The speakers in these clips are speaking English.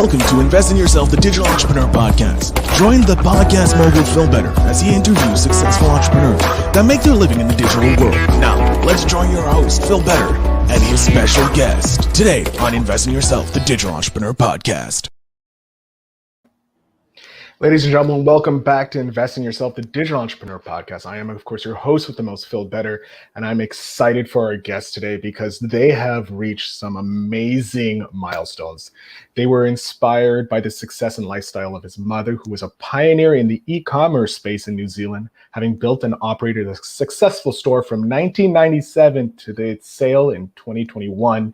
Welcome to Invest in Yourself, the Digital Entrepreneur Podcast. Join the Podcast Mogul Phil Better as he interviews successful entrepreneurs that make their living in the digital world. Now, let's join your host, Phil Better, and his special guest today on Invest in Yourself, the Digital Entrepreneur Podcast. Ladies and gentlemen, welcome back to Invest in Yourself, the Digital Entrepreneur Podcast. I am, of course, your host with the most, Phil Better, and I'm excited for our guests today because they have reached some amazing milestones. They were inspired by the success and lifestyle of his mother, who was a pioneer in the e-commerce space in New Zealand, having built and operated a successful store from 1997 to its sale in 2021.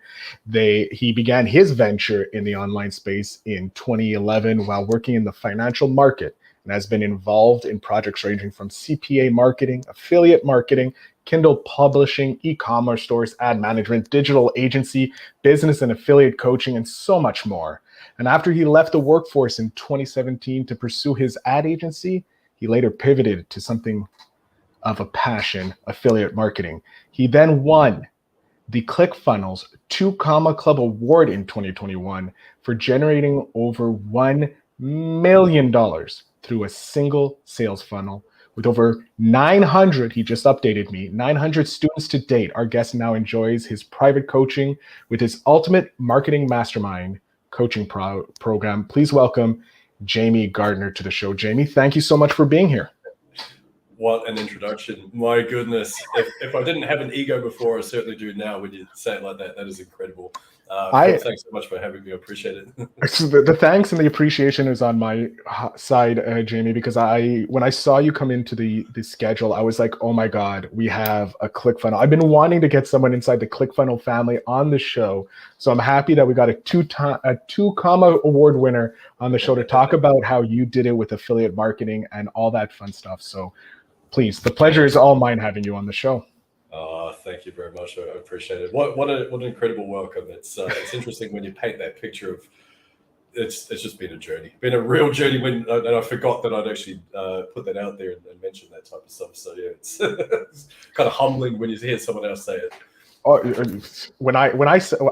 He began his venture in the online space in 2011 while working in the financial market, and has been involved in projects ranging from CPA marketing, affiliate marketing, Kindle publishing, e-commerce stores, ad management, digital agency, business and affiliate coaching, and so much more. And after he left the workforce in 2017 to pursue his ad agency, he later pivoted to something of a passion, affiliate marketing. He then won the Clickfunnels 2 Comma Club Award in 2021 for generating over $1 million through a single sales funnel. With over 900, he just updated me, 900 students to date. Our guest now enjoys his private coaching with his Ultimate Marketing Mastermind coaching program. Please welcome Jamie Gardiner to the show. Jamie, thank you so much for being here. What an introduction. My goodness. If I didn't have an ego before, I certainly do now when you say it like that. That is incredible. Thanks so much for having me. I appreciate it. The thanks and the appreciation is on my side, Jamie, because when I saw you come into the schedule, I was like, oh my God, we have a ClickFunnel. I've been wanting to get someone inside the ClickFunnel family on the show. So I'm happy that we got a 2 Comma Award winner on the show to talk about how you did it with affiliate marketing and all that fun stuff. So please, the pleasure is all mine having you on the show. Thank you very much. I appreciate it. What an incredible welcome. It's interesting when you paint that picture of it's just been a journey, been a real journey. And I forgot that I'd actually put that out there and mention that type of stuff. So yeah, it's kind of humbling when you hear someone else say it.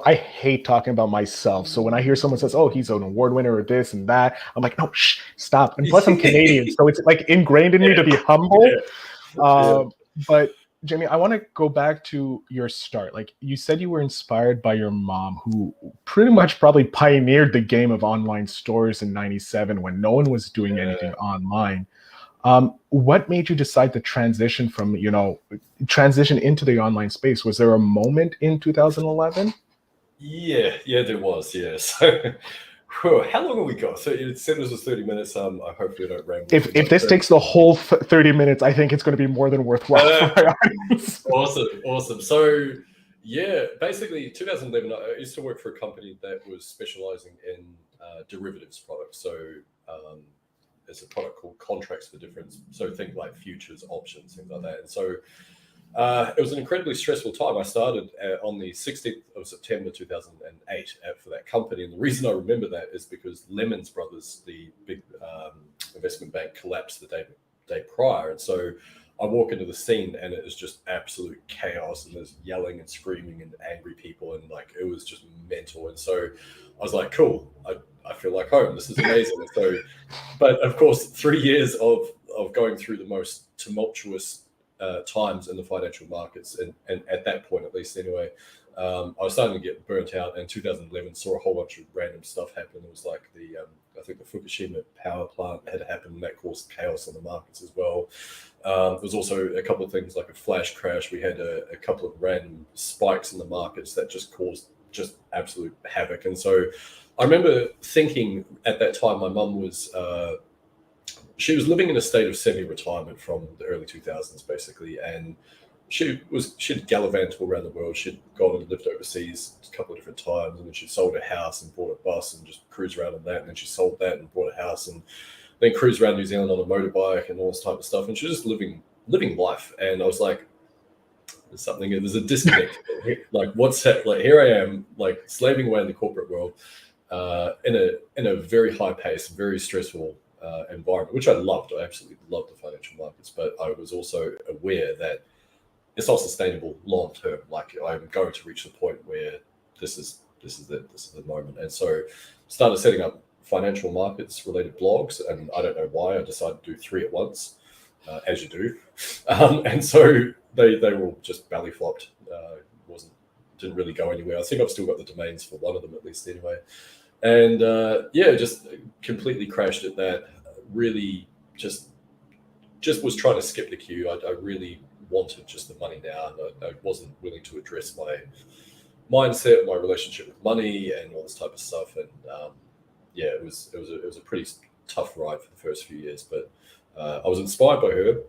I hate talking about myself. So when I hear someone says, "Oh, he's an award winner," or this and that, I'm like, "No, stop." And plus, I'm Canadian, so it's like ingrained in me to be humble. But Jamie, I want to go back to your start. Like you said, you were inspired by your mom, who pretty much probably pioneered the game of online stores in '97 when no one was doing anything online. What made you decide to transition into the online space? Was there a moment in 2011? Yeah, there was. Yeah. So, how long have we got? So it said this was 30 minutes. I hopefully don't ramble. If this takes the whole 30 minutes, I think it's going to be more than worthwhile. Awesome. So, yeah, basically 2011, I used to work for a company that was specializing in derivatives products. So, there's a product called contracts for difference. So think like futures, options, things like that. And so it was an incredibly stressful time. I started on the 16th of September 2008 for that company. And the reason I remember that is because Lehman Brothers, the big investment bank, collapsed the day prior. And so I walk into the scene and it is just absolute chaos, and there's yelling and screaming and angry people, and like it was just mental. And so I was like, cool, I feel like home. This is amazing. So, but of course, 3 years of going through the most tumultuous times in the financial markets, and at that point, at least anyway, I was starting to get burnt out. And 2011 saw a whole bunch of random stuff happen. It was like I think the Fukushima power plant had happened, and that caused chaos on the markets as well. There was also a couple of things like a flash crash. We had a couple of random spikes in the markets that just caused just absolute havoc. And so I remember thinking at that time, my mum was she was living in a state of semi-retirement from the early 2000s, basically, and she'd gallivanted all around the world. She'd gone and lived overseas a couple of different times, and then she sold a house and bought a bus and just cruised around on that. And then she sold that and bought a house, and then cruised around New Zealand on a motorbike and all this type of stuff. And she was just living life. And I was like, there's a disconnect. Like, what's that? Like, here I am, like slaving away in the corporate world, in a very high pace, very stressful environment, which I loved. I absolutely loved the financial markets, but I was also aware that it's not sustainable long term. Like, I'm going to reach the point where this is the moment. And so started setting up financial markets related blogs, and I don't know why I decided to do 3 at once, as you do. And so they were all just belly flopped. Didn't really go anywhere. I think I've still got the domains for one of them at least anyway. And just completely crashed at that. Really just was trying to skip the queue. I really wanted just the money now. I wasn't willing to address my mindset, my relationship with money, and all this type of stuff. And it was a pretty tough ride for the first few years. But I was inspired by her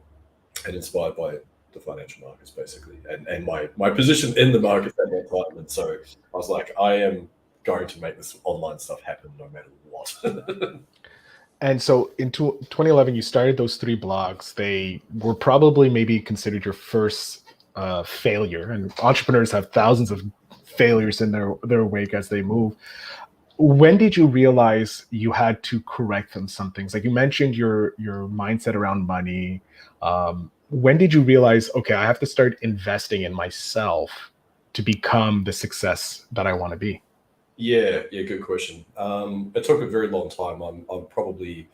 and inspired by the financial markets, basically, and my position in the market at that time. And so I was like, I am going to make this online stuff happen no matter what. And so in 2011, you started those 3 blogs. They were probably maybe considered your first failure. And entrepreneurs have thousands of failures in their wake as they move. When did you realize you had to correct some things? Like you mentioned your mindset around money. When did you realize, okay, I have to start investing in myself to become the success that I want to be? Yeah, good question. It took a very long time. I'm probably,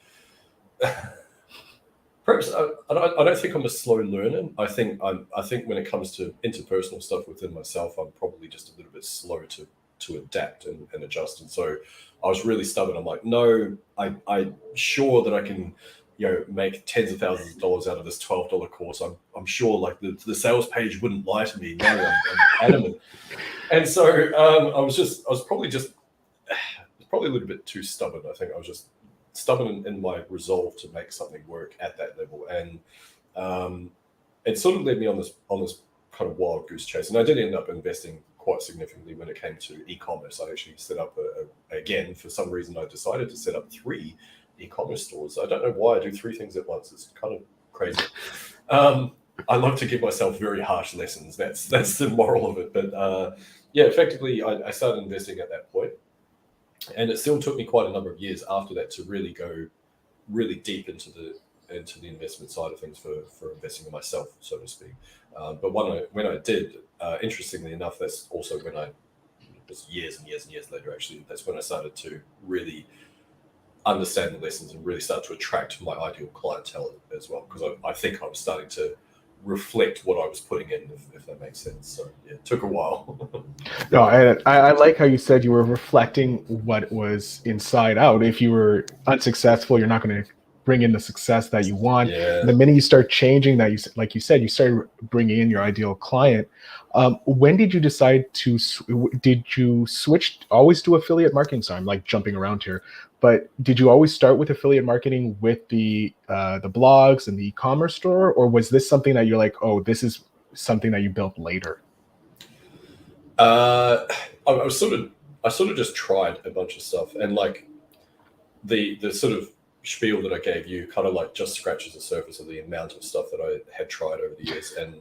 perhaps I don't think I'm a slow learner. I think when it comes to interpersonal stuff within myself, I'm probably just a little bit slow to adapt and adjust. And so I was really stubborn. I'm like, no, I'm sure that I can, make tens of thousands of dollars out of this $12 course. I'm sure like the sales page wouldn't lie to me. No, I'm adamant. And so I was probably a little bit too stubborn. I think I was just stubborn in my resolve to make something work at that level. And it sort of led me on this kind of wild goose chase. And I did end up investing quite significantly when it came to e-commerce. I actually set up again, for some reason, I decided to set up 3 e-commerce stores. I don't know why I do 3 things at once. It's kind of crazy. I love to give myself very harsh lessons. That's the moral of it. But effectively, I started investing at that point. And it still took me quite a number of years after that to really go really deep into the investment side of things for investing in myself, so to speak. But when I did, interestingly enough, that's also when it was years and years and years later, actually, that's when I started to really understand the lessons and really start to attract my ideal clientele as well. Because I think I was starting to reflect what I was putting in, if that makes sense. So yeah, it took a while. No, I like how you said you were reflecting what was inside out. If you were unsuccessful, you're not going to bring in the success that you want. Yeah. And the minute you start changing that, you said, you started bringing in your ideal client. When did you decide did you switch always to affiliate marketing? So I'm like jumping around here, but did you always start with affiliate marketing with the blogs and the e-commerce store, or was this something that you're like, oh, this is something that you built later? I sort of just tried a bunch of stuff, and like the sort of spiel that I gave you kind of like just scratches the surface of the amount of stuff that I had tried over the years. And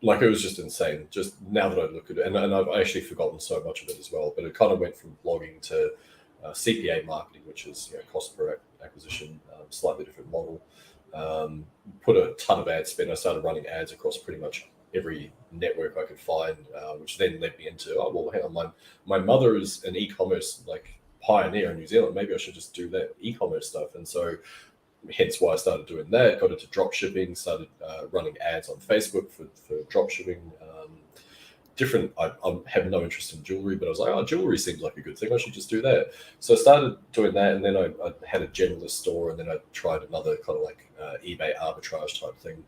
like, it was just insane. Just now that I look at it, and I've actually forgotten so much of it as well, but it kind of went from blogging to CPA marketing, which is cost per acquisition, slightly different model. Put a ton of ad spend. I started running ads across pretty much every network I could find, which then led me into, oh, well, hang on, my mother is an e-commerce like pioneer in New Zealand. Maybe I should just do that e-commerce stuff. And so hence why I started doing that, got into drop shipping, started running ads on Facebook for drop shipping. I have no interest in jewelry, but I was like, oh, jewelry seems like a good thing. I should just do that. So I started doing that, and then I had a generalist store, and then I tried another kind of like eBay arbitrage type thing.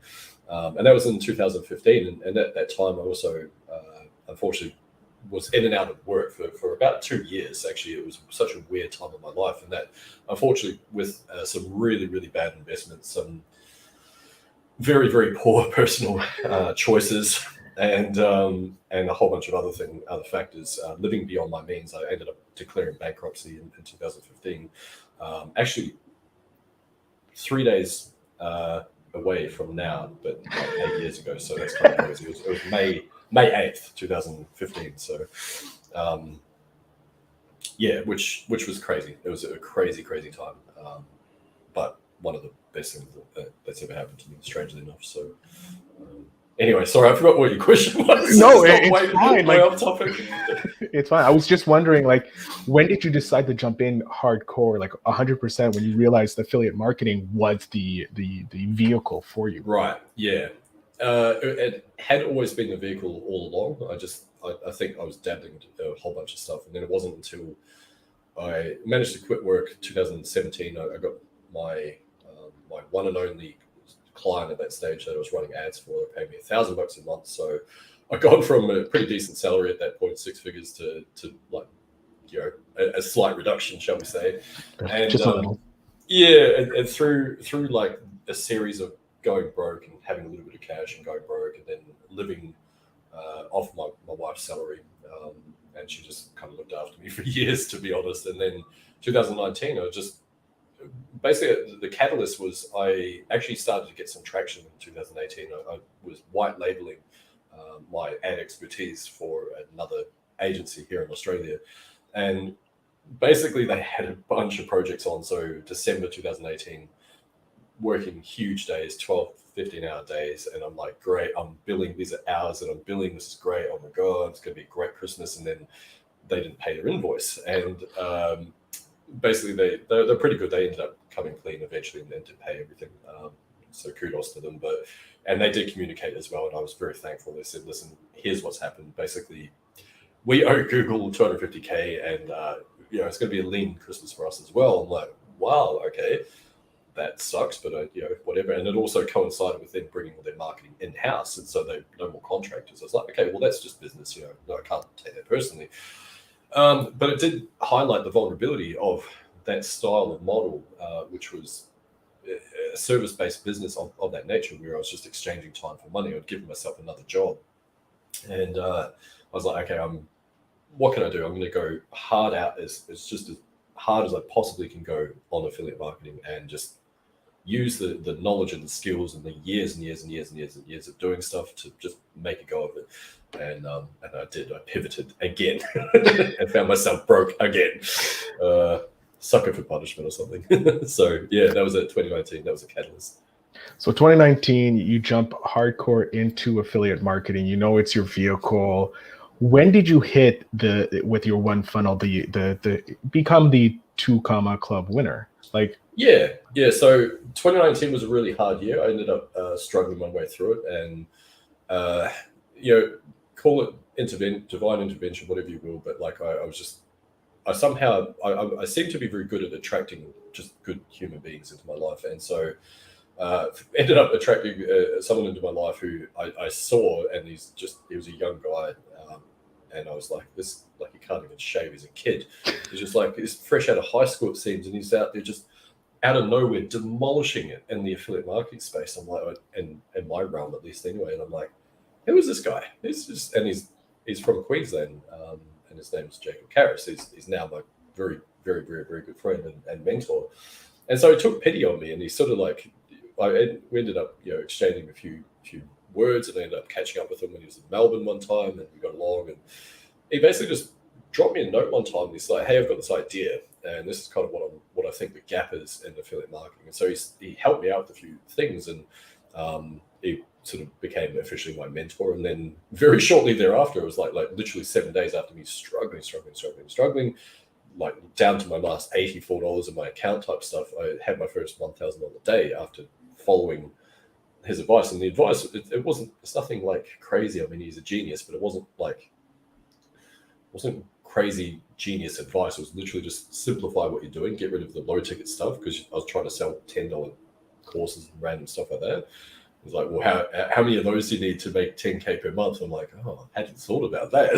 And that was in 2015. And at that time, I also, unfortunately, was in and out of work for about 2 years. Actually, it was such a weird time in my life. And that, unfortunately, with some really, really bad investments, some very, very poor personal choices, and a whole bunch of other factors, living beyond my means, I ended up declaring bankruptcy in 2015. Actually, 3 days away from now, but like 8 years ago. So that's kind of crazy. It was May 8th, 2015. So which was crazy. It was a crazy time. But one of the best things that's ever happened to me, strangely enough. So Anyway, sorry, I forgot what your question was. No, it's fine. Way Like, off topic. it's fine. I was just wondering, like, when did you decide to jump in hardcore, like 100%, when you realized affiliate marketing was the vehicle for you? Right. Yeah. It had always been the vehicle all along. I think I was dabbling into a whole bunch of stuff, and then it wasn't until I managed to quit work 2017. I got my my one and only client at that stage that I was running ads for. They paid me $1,000 a month, so I got from a pretty decent salary at that point, 6 figures, to like, you know, a slight reduction, shall we say? And Just a little. yeah, and through like a series of going broke and having a little bit of cash and going broke, and then living off my wife's salary, and she just kind of looked after me for years, to be honest. And then 2019, I just basically, the catalyst was I actually started to get some traction in 2018. I was white labeling my ad expertise for another agency here in Australia, and basically they had a bunch of projects on. So December 2018, working huge days, 12, 15-hour days, and I'm like, great, I'm billing, these are hours that I'm billing, this is great, oh my god, it's going to be a great Christmas. And then they didn't pay their invoice, and basically they're pretty good. They ended up coming clean eventually and then did pay everything, so kudos to them. And they did communicate as well, and I was very thankful. They said, listen, here's what's happened. Basically, we owe Google $250K, and you know, it's going to be a lean Christmas for us as well. I'm like, wow, okay, that sucks, but you know, whatever. And it also coincided with them bringing all their marketing in-house, and so they no more contractors. I was like, okay, well, that's just business, you know. No, I can't take that personally. But it did highlight the vulnerability of that style of model, which was a service-based business of that nature, where I was just exchanging time for money. I'd given myself another job, and I was like, okay, what can I do? I'm going to go hard out as hard as I possibly can go on affiliate marketing, and just use the knowledge and the skills and the years and years and years and years and years of doing stuff to just make a go of it. And I did. I pivoted again and found myself broke again. Sucker for punishment or something. So yeah, that was at 2019. That was a catalyst. So 2019, you jump hardcore into affiliate marketing. You know it's your vehicle. When did you hit with your one funnel the become the 2 Club winner? Like, yeah. So 2019 was a really hard year. I ended up struggling my way through it, and you know, call it divine intervention, whatever you will. But like, I seem to be very good at attracting just good human beings into my life, and so ended up attracting someone into my life who I saw, and he was a young guy, and I was like, this, like, he can't even shave. He's a kid. He's just like, he's fresh out of high school, it seems, and he's out there just out of nowhere demolishing it in the affiliate marketing space. I'm like, in my realm at least anyway, and I'm like, who is this guy? He's from Queensland, and his name is Jacob Karras. He's now my very, very, very, very good friend and mentor. And so he took pity on me, and he sort of like, we ended up, you know, exchanging a few words, and I ended up catching up with him when he was in Melbourne one time, and we got along. And he basically just dropped me a note one time, and he's like, hey, I've got this idea, and this is kind of what I think the gap is in affiliate marketing. And so he helped me out with a few things, and he sort of became officially my mentor. And then very shortly thereafter, it was like literally 7 days after me struggling, like down to my last $84 in my account type stuff, I had my first $1,000 day after following his advice. And the advice, it's nothing like crazy. I mean, he's a genius, but it wasn't crazy genius advice. It was literally just simplify what you're doing, get rid of the low ticket stuff, because I was trying to sell $10 courses and random stuff like that. He's like, well, how many of those do you need to make 10K per month? I'm like, oh, I hadn't thought about that.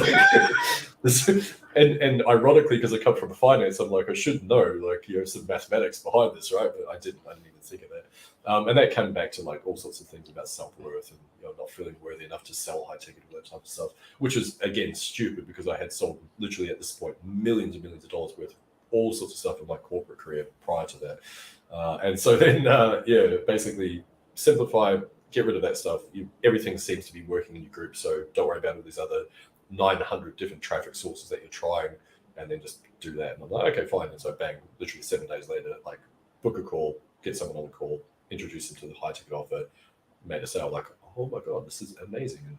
and ironically, because I come from finance, I'm like, I should know, like, you know, some mathematics behind this, right? But I didn't even think of that. And that came back to like all sorts of things about self-worth and, you know, not feeling worthy enough to sell high ticket, all that type of stuff, which is again stupid, because I had sold literally at this point millions and millions of dollars worth of all sorts of stuff in my corporate career prior to that. And so then, basically simplify, get rid of that stuff. Everything seems to be working in your group, so don't worry about all these other 900 different traffic sources that you're trying, and then just do that. And I'm like, okay, fine. And so bang, literally 7 days later, like, book a call, get someone on the call, introduce them to the high ticket offer, made a sale. Like, oh my God, this is amazing. And,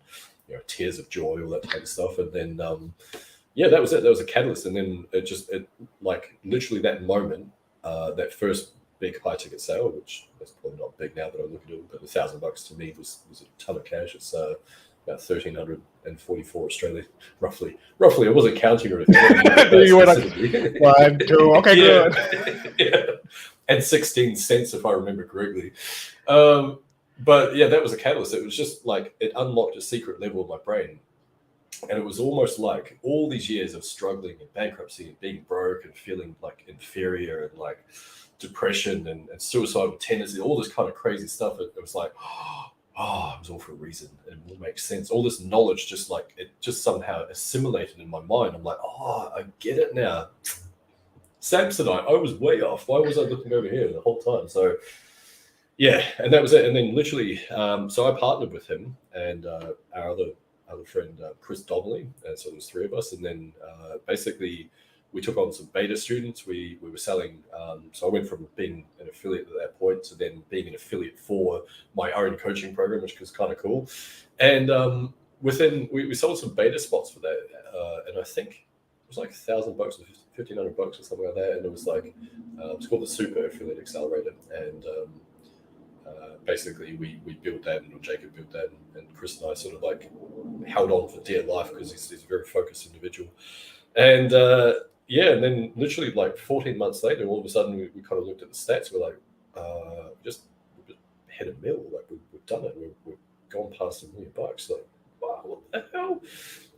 tears of joy, all that type of stuff. And then, that was it. That was a catalyst. And then it like literally that moment, that first big high ticket sale, which that's probably not big now that I look at it, but $1,000 to me was a ton of cash. It's about 1,344 Australian, roughly. I wasn't counting or anything. You went like 1, 2, okay, good. Yeah. And 16 cents if I remember correctly. But yeah, that was a catalyst. It was just like it unlocked a secret level of my brain. And it was almost like all these years of struggling and bankruptcy and being broke and feeling like inferior and like depression and suicidal tendency, all this kind of crazy stuff. It was like, it was all for a reason. It all makes sense. All this knowledge just somehow assimilated in my mind. I'm like, I get it now. Samsonite, I was way off. Why was I looking over here the whole time? So yeah, and that was it. And then literally, so I partnered with him and our other friend, Chris Donnelly. And so there was 3 of us. And then basically we took on some beta students. We were selling. So I went from being an affiliate at that point to then being an affiliate for my own coaching program, which was kind of cool. And within, we sold some beta spots for that. And I think it was like $1,000 or $1,500 or something like that. And it was like, it's called the Super Affiliate Accelerator. And basically we built that, and Jacob built that, and Chris and I sort of like held on for dear life because he's a very focused individual. And and then literally like 14 months later, all of a sudden we kind of looked at the stats. We're like, we just hit a mill. Like we've done it. We've gone past $1 million. Like, wow, what the hell?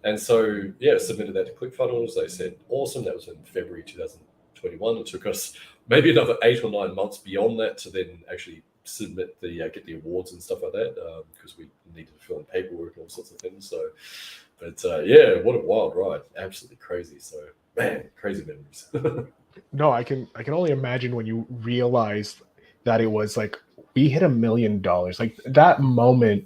And so submitted that to Clickfunnels. They said awesome. That was in February 2021. It took us maybe another 8 or 9 months beyond that to then actually submit get the awards and stuff like that, because we needed to fill in paperwork and all sorts of things. So, but what a wild ride! Absolutely crazy. So, man, crazy memories. No, I can only imagine when you realized that it was like we hit $1 million. Like that moment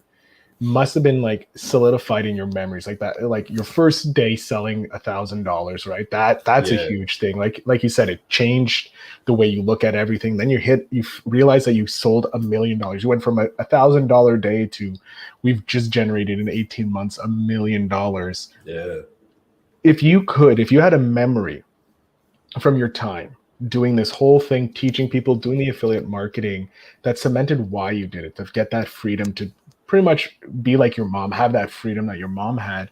must have been like solidified in your memories, like that, like your first day selling $1,000, right? That's a huge thing. Like you said, it changed the way you look at everything. Then you realize that you sold $1 million. You went from a $1,000 day to we've just generated in 18 months $1 million. Yeah. If you had a memory from your time doing this whole thing, teaching people, doing the affiliate marketing that cemented why you did it, to get that freedom to pretty much be like your mom, have that freedom that your mom had,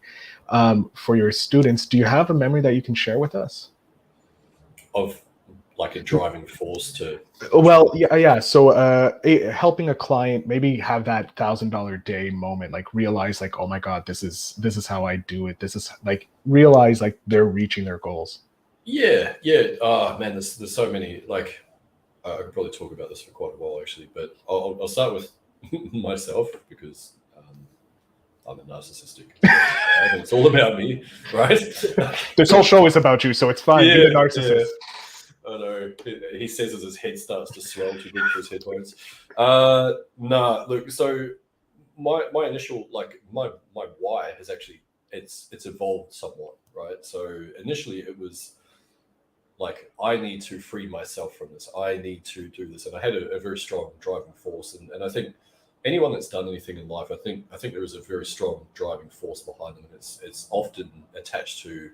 for your students. Do you have a memory that you can share with us? Of like a driving force to... Well, yeah. So helping a client maybe have that $1,000 day moment, like realize like, oh my God, this is how I do it. This is like, realize like they're reaching their goals. Yeah. Oh man, there's so many, like, I could probably talk about this for quite a while actually, but I'll start with myself because I'm a narcissistic. It's all about me, right? This whole show is about you, so it's fine. Be the narcissist. Yeah. I know. He says as his head starts to swell too big for his headphones. Look. So my initial, like my why has actually it's evolved somewhat, right? So initially it was like, I need to free myself from this. I need to do this, and I had a very strong driving force, and I think anyone that's done anything in life, I think there is a very strong driving force behind them, and it's often attached to,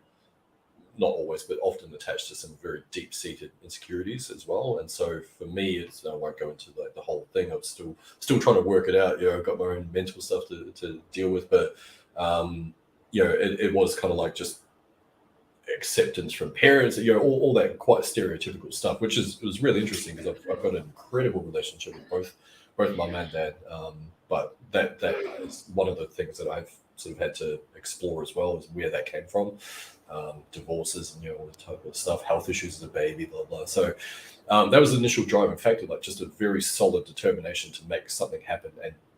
not always, but often attached to some very deep-seated insecurities as well. And so for me, I won't go into like the whole thing. I'm still trying to work it out. I've got my own mental stuff to deal with, but it was kind of like just acceptance from parents, all that quite stereotypical stuff, which was really interesting because I've got an incredible relationship with both my mum and dad. But that is one of the things that I've sort of had to explore as well, is where that came from. Divorces and all the type of stuff, health issues as a baby, blah blah. So that was the initial driving factor, like just a very solid determination to make something happen,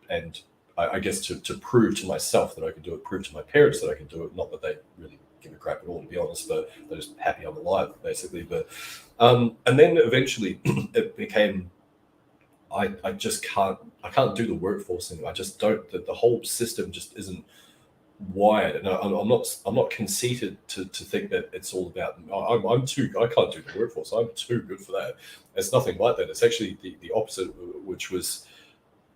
and I guess to prove to myself that I can do it, prove to my parents that I can do it. Not that they really give a crap at all, to be honest, but they're just happy I'm alive, basically. But and then eventually it became, I can't do the workforce anymore. I just don't. The whole system just isn't wired, and I'm not conceited to think that it's all about. I can't do the workforce. I'm too good for that. It's nothing like that. It's actually the opposite, which was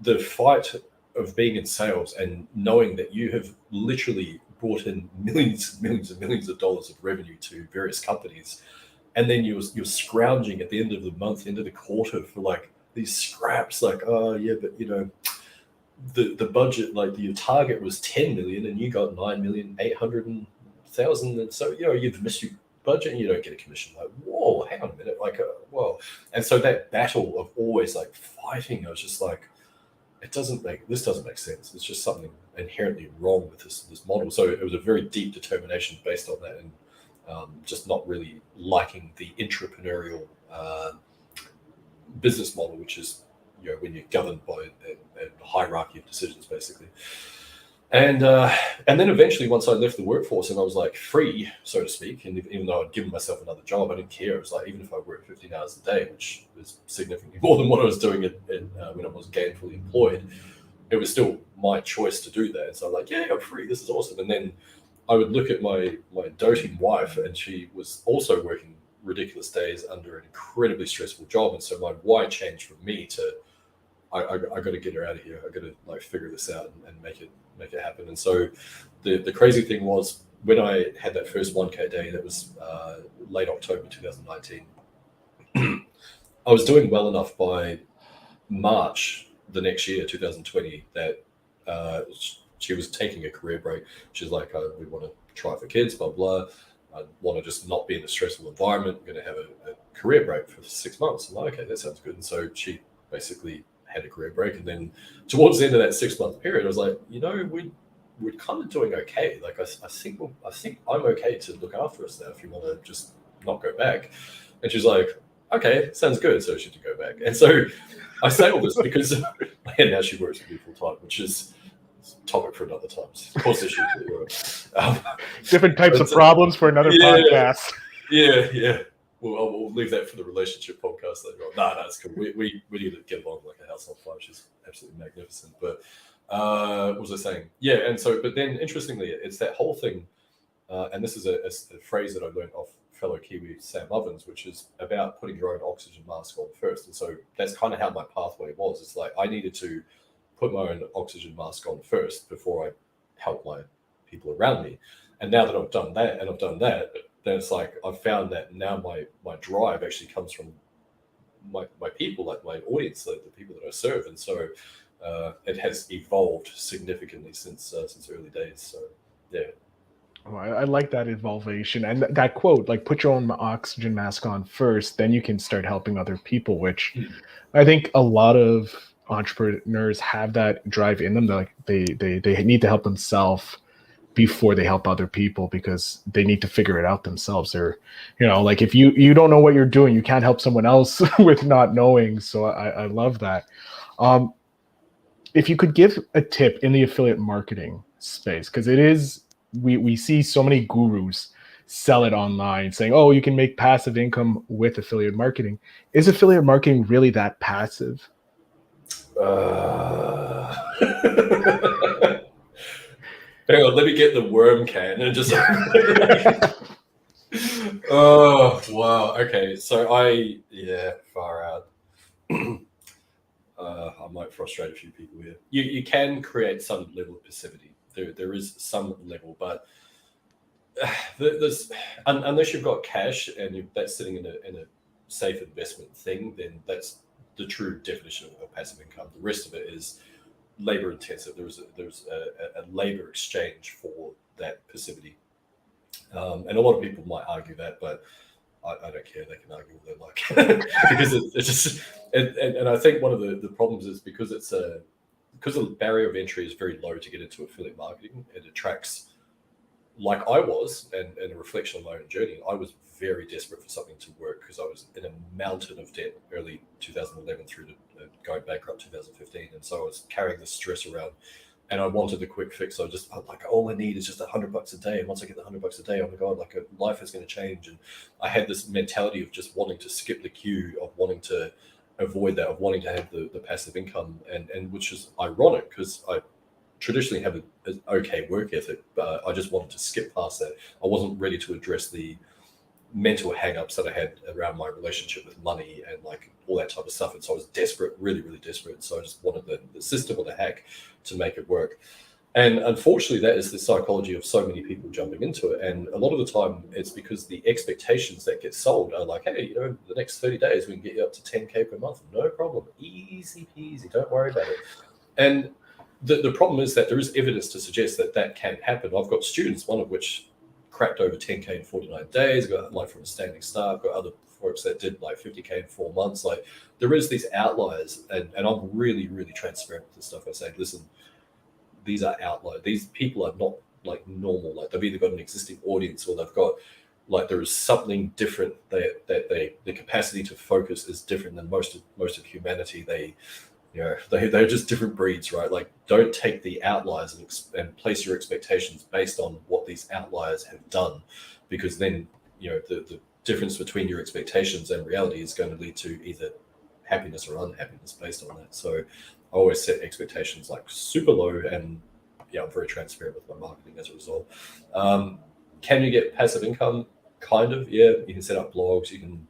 the fight of being in sales and knowing that you have literally brought in millions and millions of dollars of revenue to various companies, and then you're scrounging at the end of the month, end of the quarter for like these scraps, like, oh yeah, but you know, the budget, like your target was 10 million and you got 9,800,000, and so, you know, you've missed your budget and you don't get a commission. Like, whoa, hang on a minute, like, whoa. And so that battle of always like fighting, I was just like, this doesn't make sense. It's just something inherently wrong with this model. So it was a very deep determination based on that, and just not really liking the entrepreneurial business model, which is, you know, when you're governed by a hierarchy of decisions, basically. And then eventually, once I left the workforce and I was like free, so to speak, and even though I'd given myself another job, I didn't care. It was like, even if I worked 15 hours a day, which was significantly more than what I was doing when I was gainfully employed, it was still my choice to do that. And so I'm like, yeah, I'm free. This is awesome. And then I would look at my doting wife, and she was also working ridiculous days under an incredibly stressful job. And so my why changed from me to, I got to get her out of here. I got to like figure this out and make it happen. And so the crazy thing was, when I had that first 1K day, that was late October 2019, I was doing well enough by March the next year, 2020, that she was taking a career break. She's like, we want to try for kids, blah, blah. I want to just not be in a stressful environment. I'm going to have a career break for 6 months. I'm like, okay, that sounds good. And so she basically had a career break. And then towards the end of that 6 month period, I was like, you know, we're kind of doing okay. Like, I think I'm okay to look after us now if you want to just not go back. And she's like, okay, sounds good. So she did go back. And so I say all this because and now she works with me full time, which is a topic for another time. Of course, issues. Different types of problems for another podcast. Yeah. We'll leave that for the relationship podcast later on. No, it's cool. We need to get along like a house on fire. She's absolutely magnificent. But what was I saying? Yeah, and so, but then interestingly, it's that whole thing, and this is a phrase that I learned off fellow Kiwi Sam Ovens, which is about putting your own oxygen mask on first. And so that's kind of how my pathway was. It's like I needed to put my own oxygen mask on first before I help my people around me. And now that I've done that, then it's like I've found that now my drive actually comes from my people, like my audience, like the people that I serve. And so it has evolved significantly since early days. So yeah. Oh, I like that evolution and that quote, like, put your own oxygen mask on first, then you can start helping other people, which I think a lot of entrepreneurs have that drive in them. They're like, they need to help themselves before they help other people, because they need to figure it out themselves. Or, you know, like, if you don't know what you're doing, you can't help someone else with not knowing. So I love that. If you could give a tip in the affiliate marketing space, because it is, we see so many gurus sell it online saying, oh, you can make passive income with affiliate marketing. Is affiliate marketing really that passive? Hang on, let me get the worm can and just oh wow, okay, so far out. I might frustrate a few people here. You can create some level of passivity. There is some level, but there's unless you've got cash and that's sitting in a safe investment thing, then that's the true definition of passive income. The rest of it is labor intensive. There's a labor exchange for that passivity, and a lot of people might argue that, but I don't care. They can argue all they like because it's just and I think one of the problems is because the barrier of entry is very low to get into affiliate marketing. It attracts, like I was, and a reflection of my own journey, I was very desperate for something to work because I was in a mountain of debt early 2011 through to going bankrupt 2015. And so I was carrying this stress around and I wanted the quick fix. I'm like, all I need is just $100 a day. And once I get the $100 a day, oh my God, like life is going to change. And I had this mentality of just wanting to skip the queue, of wanting to avoid that, of wanting to have the passive income, and which is ironic because I traditionally have an okay work ethic, but I just wanted to skip past that. I wasn't ready to address the mental hang-ups that I had around my relationship with money and like all that type of stuff. And so I was desperate, really, really desperate. So I just wanted the system or the hack to make it work. And unfortunately, that is the psychology of so many people jumping into it. And a lot of the time, it's because the expectations that get sold are like, hey, the next 30 days, we can get you up to 10K per month. No problem. Easy peasy. Don't worry about it. And the problem is that there is evidence to suggest that that can happen. I've got students, one of which cracked over 10K in 49 days, got like from a standing start, got other folks that did like 50K in 4 months. Like there is these outliers, and I'm really, really transparent with this stuff. I say, listen, these are outliers. These people are not like normal. Like they've either got an existing audience or they've got like there is something different that the capacity to focus is different than most of humanity. They're just different breeds, right? Like don't take the outliers and place your expectations based on what these outliers have done, because then the difference between your expectations and reality is going to lead to either happiness or unhappiness based on that. So I always set expectations like super low, and I'm very transparent with my marketing as a result. Can you get passive income? Kind of, yeah. You can set up blogs. You can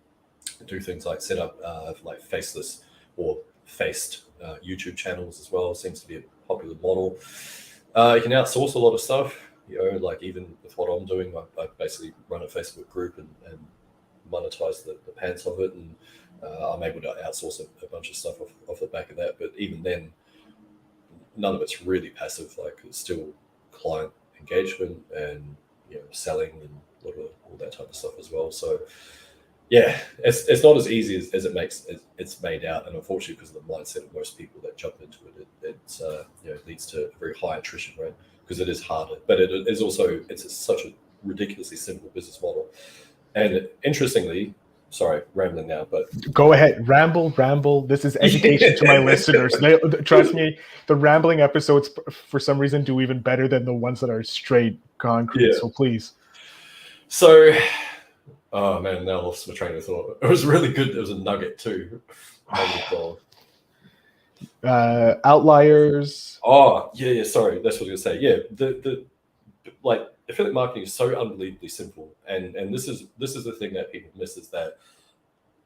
do things like set up like faceless or faced YouTube channels as well. Seems to be a popular model. You can outsource a lot of stuff. Like even with what I'm doing, I basically run a Facebook group and monetize the pants of it, and I'm able to outsource a bunch of stuff off the back of that. But even then, none of it's really passive. Like it's still client engagement and selling and all that type of stuff as well. So yeah, it's not as easy as it's made out, and unfortunately, because of the mindset of most people that jump into it leads to a very high attrition rate, because it is harder. But it is also such a ridiculously simple business model. And interestingly, sorry, rambling now, but go ahead, ramble. This is education to my listeners. Trust me, the rambling episodes for some reason do even better than the ones that are straight concrete. Yeah. So please. So. Oh man, now I lost my train of thought. It was really good. There was a nugget too. Outliers. Oh yeah. Sorry, that's what I was gonna say. Yeah, the like affiliate marketing is so unbelievably simple, and this is the thing that people miss, is that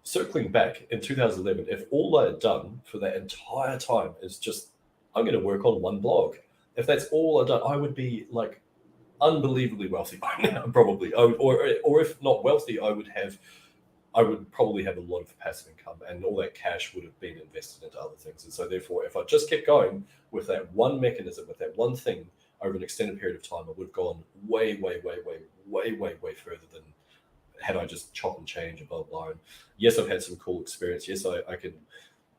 circling back in 2011, if all I had done for that entire time is just I'm going to work on one blog, if that's all I'd done, I would be like unbelievably wealthy by now, probably. Or if not wealthy, I would probably have a lot of passive income, and all that cash would have been invested into other things. And so therefore, if I just kept going with that one mechanism, with that one thing over an extended period of time, I would have gone way further than had I just chop and change and blah, blah. And yes, I've had some cool experience. Yes, I can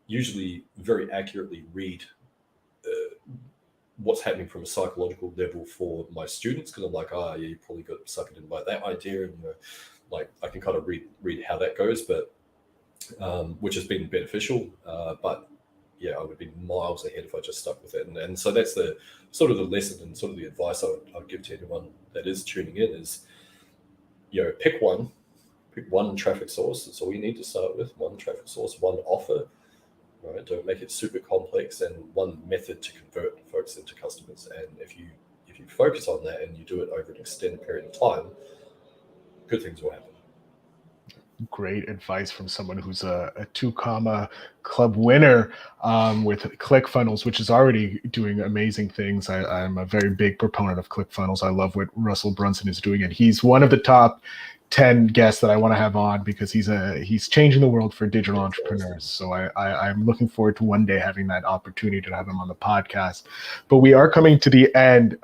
usually very accurately read what's happening from a psychological level for my students, because I'm like, yeah, you probably got suckered in by that idea, and like I can kind of read how that goes, but which has been beneficial. But yeah, I would be miles ahead if I just stuck with it. And so that's the sort of the lesson and sort of the advice I would give to anyone that is tuning in is, pick one traffic source. That's all you need to start with. One traffic source, one offer. Right? Don't make it super complex, and one method to convert folks into customers. And if you focus on that and you do it over an extended period of time, good things will happen. Great advice from someone who's a 2 club winner with Clickfunnels, which is already doing amazing things. I'm a very big proponent of Clickfunnels. I love what Russell Brunson is doing, and he's one of the top 10 guests that I want to have on, because he's changing the world for digital entrepreneurs. So I'm looking forward to one day having that opportunity to have him on the podcast. But we are coming to the end,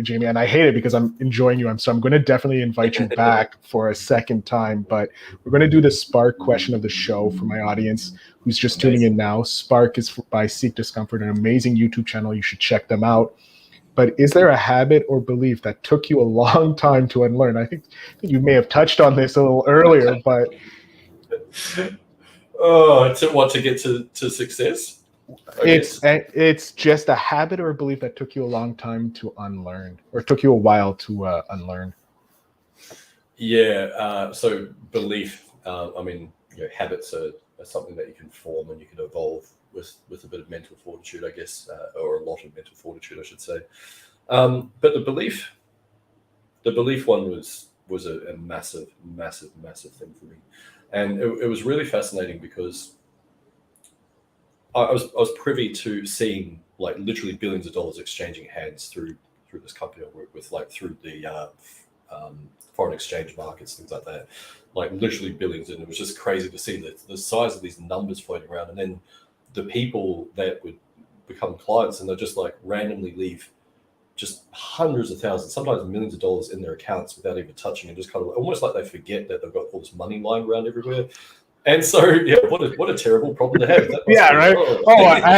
Jamie, and I hate it because I'm enjoying you. So I'm going to definitely invite you back for a second time. But we're going to do the Spark question of the show for my audience who's just tuning in now. Spark is by Seek Discomfort, an amazing YouTube channel. You should check them out. But is there a habit or belief that took you a long time to unlearn? I think you may have touched on this a little earlier, but to get to success? It's just a habit or a belief that took you a long time to unlearn, or took you a while to unlearn. Yeah. So belief. Habits are something that you can form and you can evolve with a bit of mental fortitude, I guess, or a lot of mental fortitude, I should say. But the belief one was was a massive thing for me. And it was really fascinating because I was privy to seeing like literally billions of dollars exchanging hands through this company I work with, like through the foreign exchange markets, things like that, like literally billions. And it was just crazy to see the size of these numbers floating around, and then the people that would become clients and they'll just like randomly leave just hundreds of thousands, sometimes millions of dollars in their accounts without even touching it, just kind of almost like they forget that they've got all this money lying around everywhere. And so, yeah, what a terrible problem to have. Yeah, right. I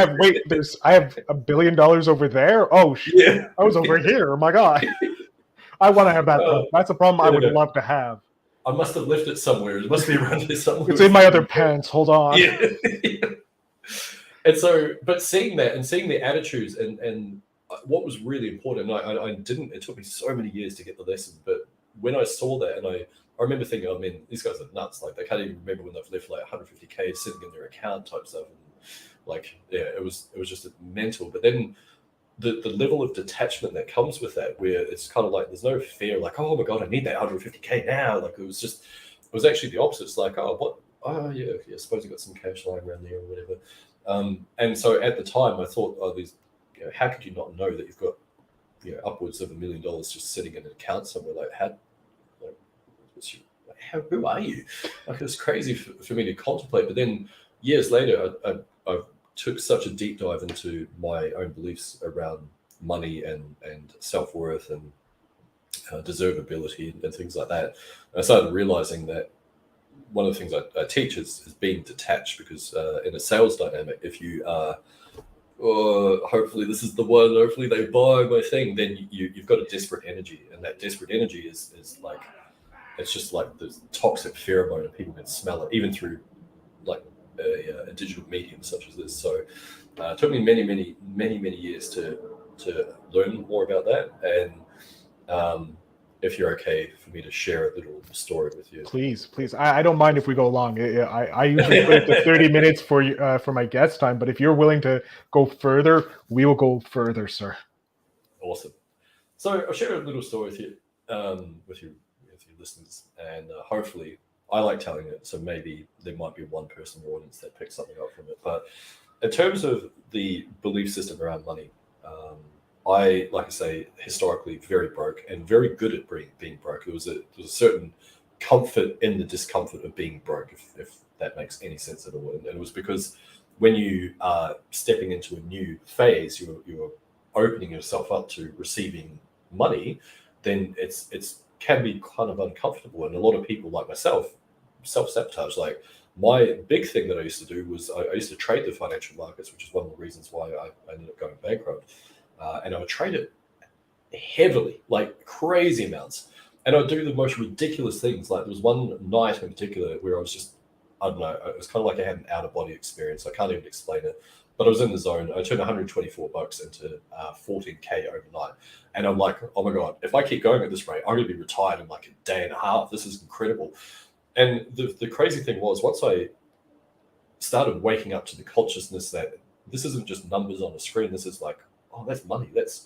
have $1 billion over there. Oh shit, Yeah. I was over here. Oh my god, I want to have that. That's a problem I would love to have. I must have left it somewhere. It must be around here somewhere. It's in my other pants. Hold on. Yeah. And so, but seeing that and seeing the attitudes and what was really important, I didn't. It took me so many years to get the lesson, but when I saw that, and I remember thinking, I mean, these guys are nuts. Like they can't even remember when they've left like 150K sitting in their account type stuff. And like, yeah, it was just mental. But then the level of detachment that comes with that, where it's kind of like there's no fear, like, oh my god, I need that 150K now. Like it was actually the opposite. It's like, oh, what? Oh yeah, I suppose you got some cash lying around there or whatever. And so at the time, I thought, oh, these, you know, how could you not know that you've got, you know, upwards of $1 million just sitting in an account somewhere? Like, who are you? Like, it's crazy for me to contemplate. But then years later, I took such a deep dive into my own beliefs around money and self-worth and deservability and things like that. And I started realizing that one of the things I teach is being detached, because in a sales dynamic, if you are, hopefully this is the one, hopefully they buy my thing, then you've got a desperate energy, and that desperate energy is like, it's just like this toxic pheromone, and people can smell it even through like a digital medium such as this. So it took me many years to learn more about that. And if you're okay for me to share a little story with you. Please. I don't mind if we go long. I usually put it to 30 minutes for my guest time, but if you're willing to go further, we will go further, sir. Awesome. So I'll share a little story with you, with your listeners, and hopefully I like telling it, so maybe there might be one person in the audience that picks something up from it. But in terms of the belief system around money, I, like I say, historically very broke and very good at being broke. There was a certain comfort in the discomfort of being broke, if that makes any sense at all. And it was because when you are stepping into a new phase, you're opening yourself up to receiving money, then it's can be kind of uncomfortable. And a lot of people like myself self-sabotage. Like my big thing that I used to do was I used to trade the financial markets, which is one of the reasons why I ended up going bankrupt. And I would trade it heavily, like crazy amounts. And I'd do the most ridiculous things. Like there was one night in particular where I was just, I don't know, it was kind of like I had an out-of-body experience. I can't even explain it. But I was in the zone. I turned $124 into 14K overnight. And I'm like, oh my God, if I keep going at this rate, I'm going to be retired in like a day and a half. This is incredible. And the crazy thing was, once I started waking up to the consciousness that this isn't just numbers on a screen, this is like, oh, that's money. That's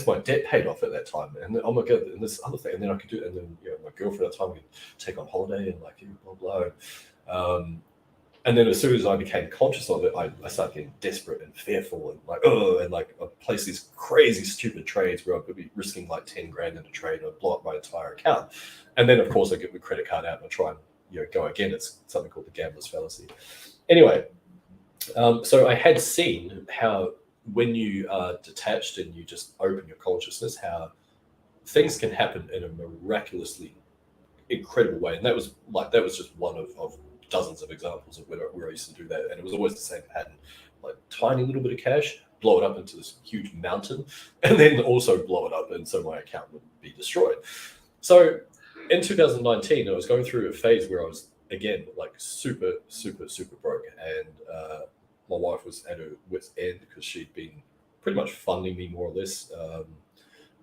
my debt paid off at that time. And then, oh my God, and this other thing. And then I could do, and then, you know, my girlfriend at the time could take on holiday and like, blah, blah. And then as soon as I became conscious of it, I started getting desperate and fearful and like, oh, and like I placed these crazy, stupid trades where I could be risking like 10 grand in a trade and I'd blow up my entire account. And then of course I get my credit card out and I try and, you know, go again. It's something called the gambler's fallacy. Anyway, so I had seen how when you are detached and you just open your consciousness, how things can happen in a miraculously incredible way. And that was just one of dozens of examples of where I used to do that. And it was always the same pattern, like tiny little bit of cash, blow it up into this huge mountain, and then also blow it up. And so my account would be destroyed. So in 2019, I was going through a phase where I was, again, like super broke. And my wife was at her wit's end because she'd been pretty much funding me more or less.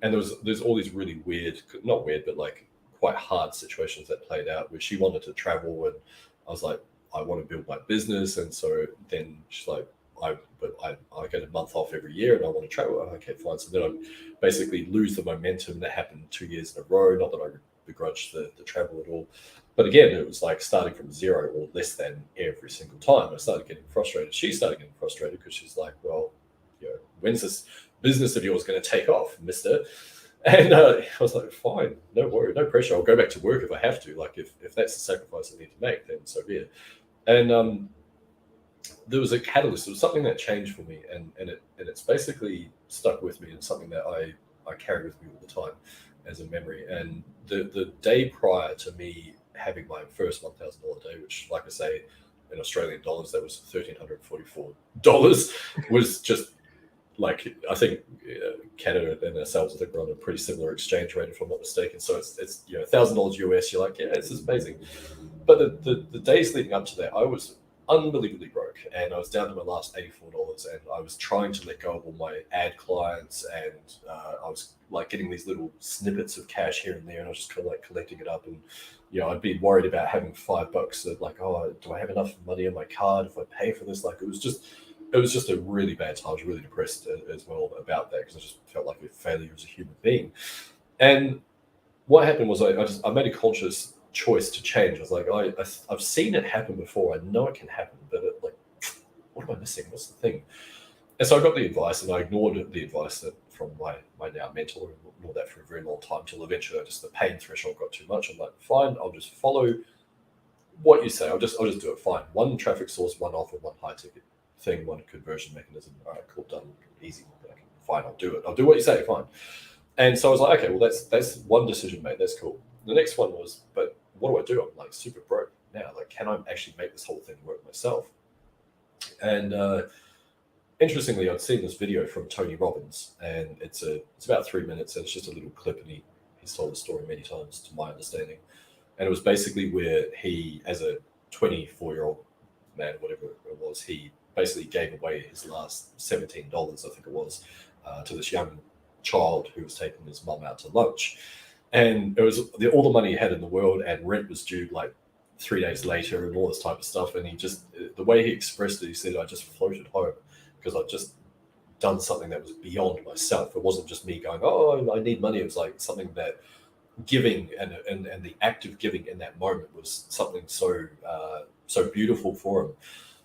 And there's all these really weird, not weird, but like quite hard situations that played out where she wanted to travel and I was like, I want to build my business. And so then she's like, I get a month off every year and I want to travel. Okay, fine. So then I basically lose the momentum that happened 2 years in a row. Not that I begrudge the travel at all. But again, it was like starting from zero or less than every single time. I started getting frustrated. She started getting frustrated because she's like, well, when's this business of yours going to take off, mister? And I was like, fine, no worry, no pressure. I'll go back to work if I have to. Like, if that's the sacrifice I need to make, then so be it. And there was a catalyst. It was something that changed for me, and it's basically stuck with me, and something that I carry with me all the time as a memory. And the day prior to me having my first $1,000 day, which, like I say, in Australian dollars, that was $1,344, was just like, I think Canada and ourselves, I think we're on a pretty similar exchange rate, if I'm not mistaken. So it's $1,000 US. You're like, yeah, this is amazing. But the days leading up to that, I was unbelievably broke, and I was down to my last $84, and I was trying to let go of all my ad clients, and I was like getting these little snippets of cash here and there, and I was just kind of like collecting it up. And I'd be worried about having $5 that, like, oh, do I have enough money on my card if I pay for this? Like, it was just a really bad time. I was really depressed as well about that, because I just felt like a failure as a human being. And what happened was I made a conscious choice to change. I was like, I've seen it happen before. I know it can happen, but what am I missing? What's the thing? And so I got the advice, and I ignored the advice from my now mentor, and ignored that for a very long time, till eventually the pain threshold got too much. I'm like, fine, I'll just follow what you say. I'll just do it. Fine. One traffic source, one offer, one high ticket thing, one conversion mechanism. All right, cool, done, easy. Okay, fine, I'll do it. I'll do what you say. Fine. And so I was like, okay, well, that's one decision made. That's cool. The next one was, but what do? I'm like super broke now. Like, can I actually make this whole thing work myself? And interestingly, I'd seen this video from Tony Robbins, and it's about 3 minutes, and it's just a little clip, and he's told the story many times, to my understanding. And it was basically where he, as a 24-year-old man, whatever it was, he basically gave away his last $17, I think it was, to this young child who was taking his mum out to lunch. And it was all the money he had in the world, and rent was due like 3 days later, and all this type of stuff. And the way he expressed it, he said, I just floated home because I'd just done something that was beyond myself. It wasn't just me going, oh, I need money. It was like something that giving and the act of giving in that moment was something so beautiful for him.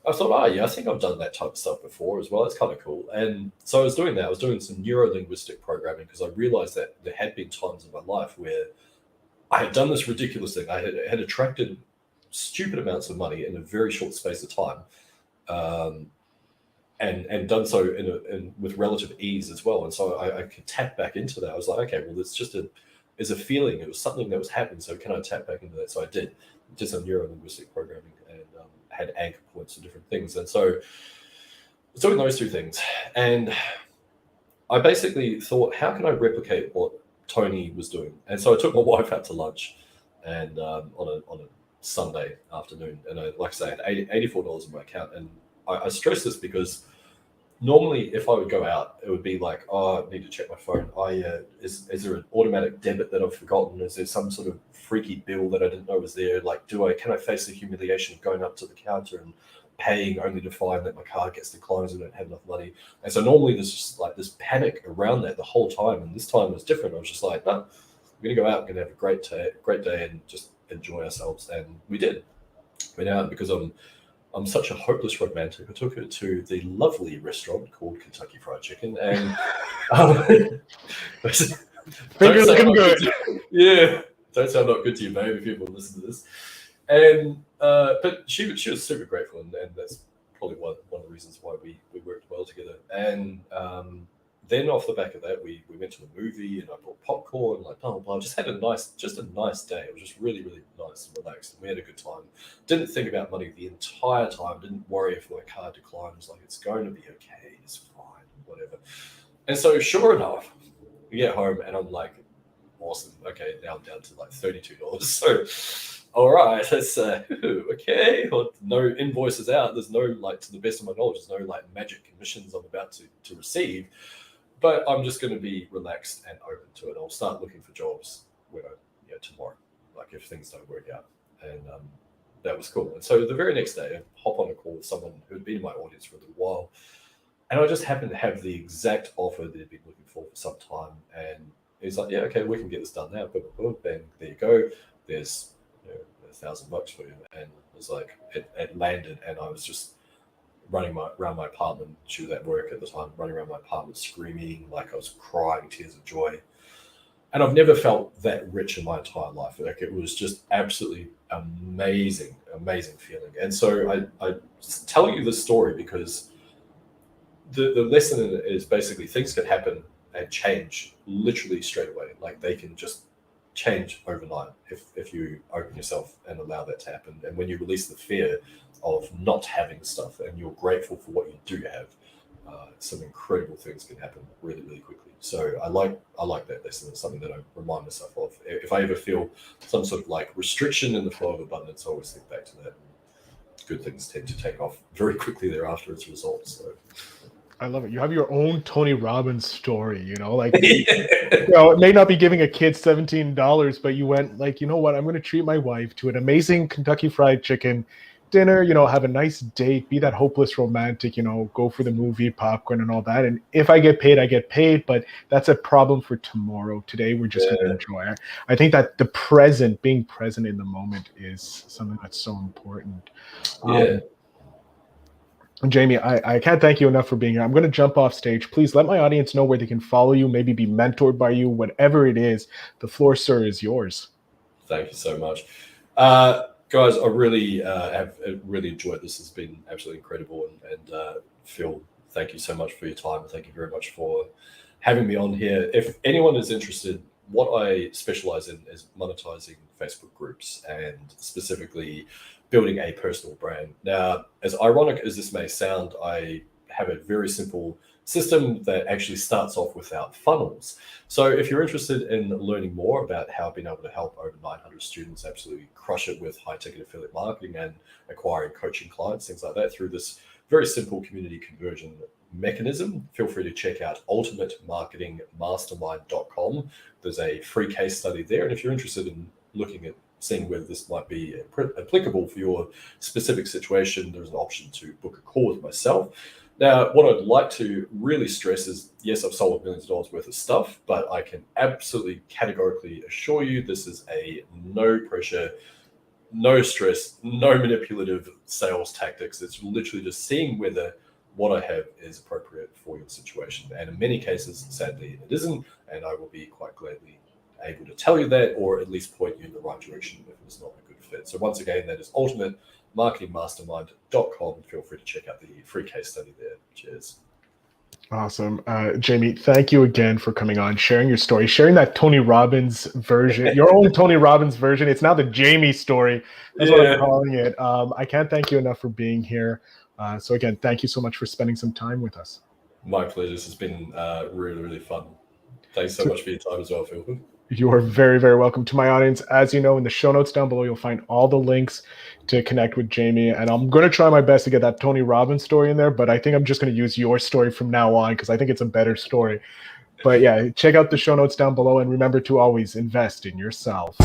I thought, yeah, I think I've done that type of stuff before as well. It's kind of cool. And so I was doing that. I was doing some neuro-linguistic programming, because I realized that there had been times in my life where I had done this ridiculous thing. I had attracted stupid amounts of money in a very short space of time, and done so with relative ease as well. And so I could tap back into that. I was like, okay, well, it's just a feeling. It was something that was happening. So can I tap back into that? So I did some neuro-linguistic programming, and had anchor points to different things. And so I was doing those two things. And I basically thought, how can I replicate what Tony was doing? And so I took my wife out to lunch, and on a Sunday afternoon. And like I say, I had $84 in my account. And I stress this because normally if I would go out, it would be like, oh, I need to check my phone. Is there an automatic debit that I've forgotten? Is there some sort of freaky bill that I didn't know was there? Like, can I face the humiliation of going up to the counter and paying only to find that my card gets declined and I don't have enough money? And so normally there's just like this panic around that the whole time. And this time was different. I was just like, no, I'm going to go out, I'm going to have a great day and just enjoy ourselves. And we did. Went out, because I'm such a hopeless romantic. I took her to the lovely restaurant called Kentucky Fried Chicken, and Fingers looking good. Yeah, don't sound not good to you, babe, if people listen to this. And but she was super grateful, and that's probably one of the reasons why we worked well together. And then off the back of that, we went to a movie, and I bought popcorn, like blah, blah, blah. Just had a nice day. It was just really, really nice and relaxed. And we had a good time. Didn't think about money the entire time. Didn't worry if my card declined. It was like, it's going to be okay. It's fine, whatever. And so sure enough, we get home, and I'm like, awesome. Okay, now I'm down to like $32. So, all right, that's okay. Well, no invoices out. There's no, like, to the best of my knowledge, there's no like magic commissions I'm about to receive. But I'm just going to be relaxed and open to it. I'll start looking for jobs tomorrow, like if things don't work out. And that was cool. And so the very next day, I hop on a call with someone who had been in my audience for a little while. And I just happened to have the exact offer that I'd been looking for some time. And he's like, yeah, okay, we can get this done now. But then there you go. There's $1,000 for you. And it was like, it landed, and I was just running around my apartment. She was at work at the time, running around my apartment screaming, like I was crying tears of joy. And I've never felt that rich in my entire life. Like, it was just absolutely amazing feeling. And so I tell you this story because the lesson in it is basically things can happen and change literally straight away. Like, they can just change overnight if you open yourself and allow that to happen. And when you release the fear of not having stuff and you're grateful for what you do have, some incredible things can happen really, really quickly. So I like that lesson. It's something that I remind myself of. If I ever feel some sort of like restriction in the flow of abundance, I always think back to that. Good things tend to take off very quickly thereafter as a result. So I love it. You have your own Tony Robbins story, like, it may not be giving a kid $17, but you went like, you know what, I'm going to treat my wife to an amazing Kentucky Fried Chicken dinner, have a nice date, be that hopeless romantic, go for the movie, popcorn and all that. And if I get paid, I get paid, but that's a problem for tomorrow. Today, we're just going to enjoy it. I think that being present in the moment is something that's so important. Jamie, I can't thank you enough for being here. I'm going to jump off stage. Please let my audience know where they can follow you, maybe be mentored by you, whatever it is. The floor, sir, is yours. Thank you so much. Guys, I really have really enjoyed this. It's been absolutely incredible. And Phil, thank you so much for your time. And thank you very much for having me on here. If anyone is interested, what I specialize in is monetizing Facebook groups and specifically building a personal brand. Now, as ironic as this may sound, I have a very simple system that actually starts off without funnels. So if you're interested in learning more about how I've been able to help over 900 students absolutely crush it with high-ticket affiliate marketing and acquiring coaching clients, things like that, through this very simple community conversion mechanism, feel free to check out ultimatemarketingmastermind.com. There's a free case study there. And if you're interested in looking at seeing whether this might be applicable for your specific situation, there's an option to book a call with myself. Now, what I'd like to really stress is, yes, I've sold millions of dollars worth of stuff, but I can absolutely categorically assure you this is a no pressure, no stress, no manipulative sales tactics. It's literally just seeing whether what I have is appropriate for your situation. And in many cases, sadly, it isn't. And I will be quite gladly able to tell you that, or at least point you in the right direction if it's not a good fit. So once again, that is ultimatemarketingmastermind.com. Feel free to check out the free case study there. Cheers. Awesome. Jamie, thank you again for coming on, sharing your story, sharing that Tony Robbins version, your own Tony Robbins version. It's now the Jamie story. That's what I'm calling it. I can't thank you enough for being here. So again, thank you so much for spending some time with us. My pleasure. This has been really, really fun. Thanks so much for your time as well, Phil. You are very, very welcome. To my audience, as you know, in the show notes down below, you'll find all the links to connect with Jamie. And I'm going to try my best to get that Tony Robbins story in there, but I think I'm just going to use your story from now on because I think it's a better story. But yeah, check out the show notes down below and remember to always invest in yourself.